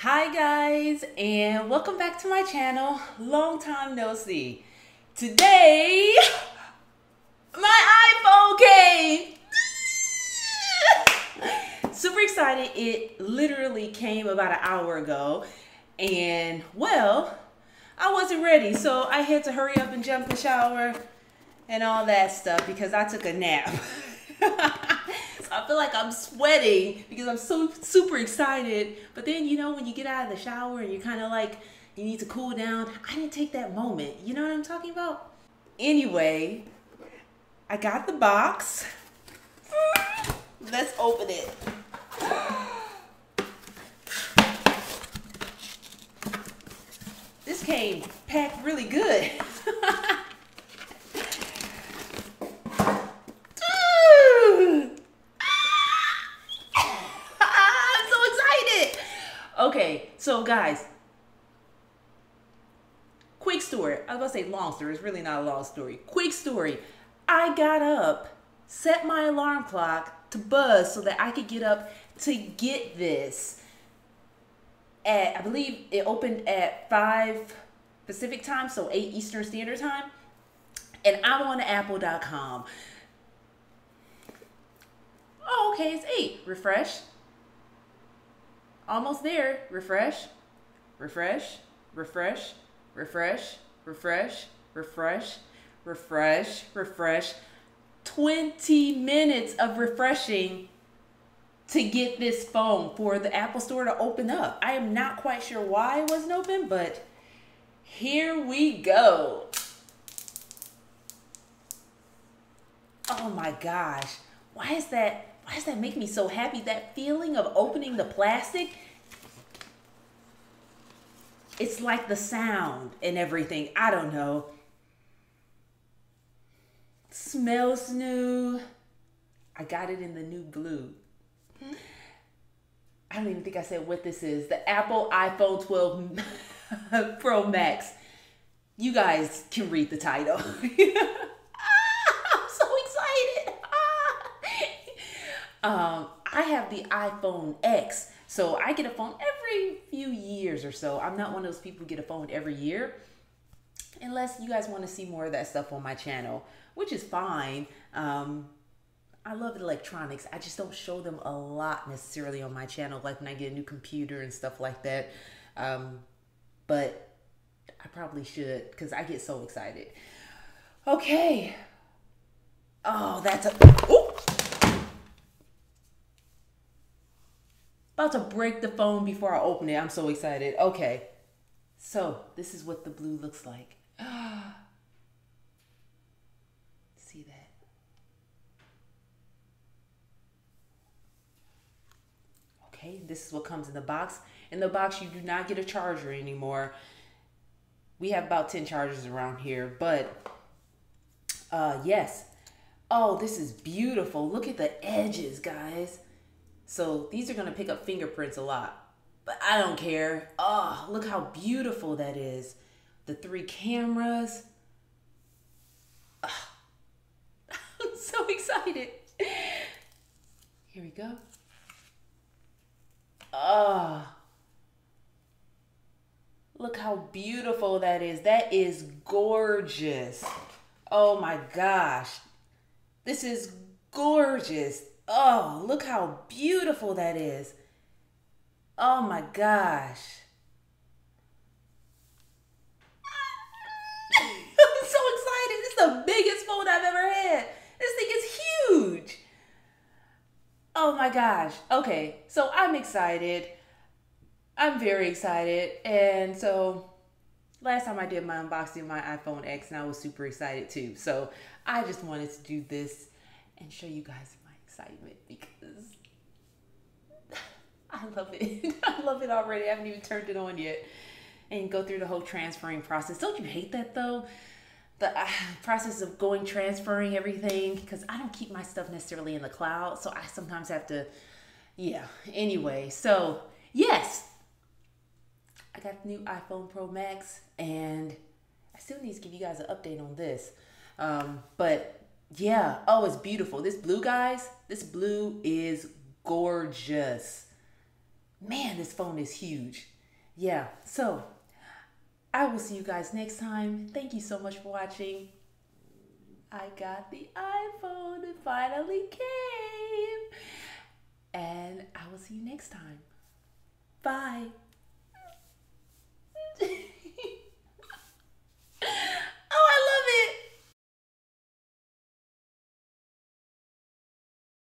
Hi guys, and welcome back to my channel. Long time no see. Today, my iPhone came. Super excited. It literally came about an hour ago, and well, I wasn't ready, so I had to hurry up and jump in the shower and all that stuff because I took a nap. So I feel like I'm sweating because I'm so super excited. But then, you know, when you get out of the shower and you're kind of like, you need to cool down. I didn't take that moment. You know what I'm talking about? Anyway, I got the box. Let's open it. This came packed really good. Okay, so guys, quick story. I was about to say long story. It's really not a long story. Quick story. I got up, set my alarm clock to buzz so that I could get up to get this. I believe it opened at 5 Pacific time, so 8 Eastern Standard Time. And I'm on apple.com. Oh, okay, it's 8. Refresh. Almost there. Refresh, refresh, refresh, refresh, refresh, refresh, refresh, refresh. 20 minutes of refreshing to get this phone for the Apple Store to open up. I am not quite sure why it wasn't open, but here we go. Oh my gosh. Why does that make me so happy? That feeling of opening the plastic. It's like the sound and everything. I don't know. Smells new. I got it in the new blue. I don't even think I said what this is. The Apple iPhone 12 Pro Max. You guys can read the title. I'm so excited. I have the iPhone X, so I get a phone every few years or so. I'm not one of those people who get a phone every year, unless you guys want to see more of that stuff on my channel, which is fine. I love electronics. I just don't show them a lot necessarily on my channel, like when I get a new computer and stuff like that. But I probably should because I get so excited. Okay. Oh, that's a... Ooh. About to break the phone before I open it. I'm so excited. Okay. So this is what the blue looks like. See that? Okay, this is what comes in the box. In the box, you do not get a charger anymore. We have about 10 chargers around here, but yes. Oh, this is beautiful. Look at the edges, guys. So these are going to pick up fingerprints a lot, but I don't care. Oh, look how beautiful that is. The 3 cameras. Oh, I'm so excited. Here we go. Oh, look how beautiful that is. That is gorgeous. Oh my gosh. This is gorgeous. Oh, look how beautiful that is. Oh my gosh. I'm so excited. This is the biggest phone I've ever had. This thing is huge. Oh my gosh. Okay, so I'm excited. I'm very excited. And so last time I did my unboxing of my iPhone X, and I was super excited too. So I just wanted to do this and show you guys my excitement because I love it. I love it already. I haven't even turned it on yet. And go through the whole transferring process. Don't you hate that though? The process of transferring everything, because I don't keep my stuff necessarily in the cloud. So I sometimes have to, yeah. Anyway, so yes, I got the new iPhone Pro Max and I still need to give you guys an update on this. But yeah, oh, it's beautiful. This blue, guys, this blue is gorgeous. Man, this phone is huge. Yeah, so I will see you guys next time. Thank you so much for watching. I got the iPhone. It finally came. And I will see you next time. Bye.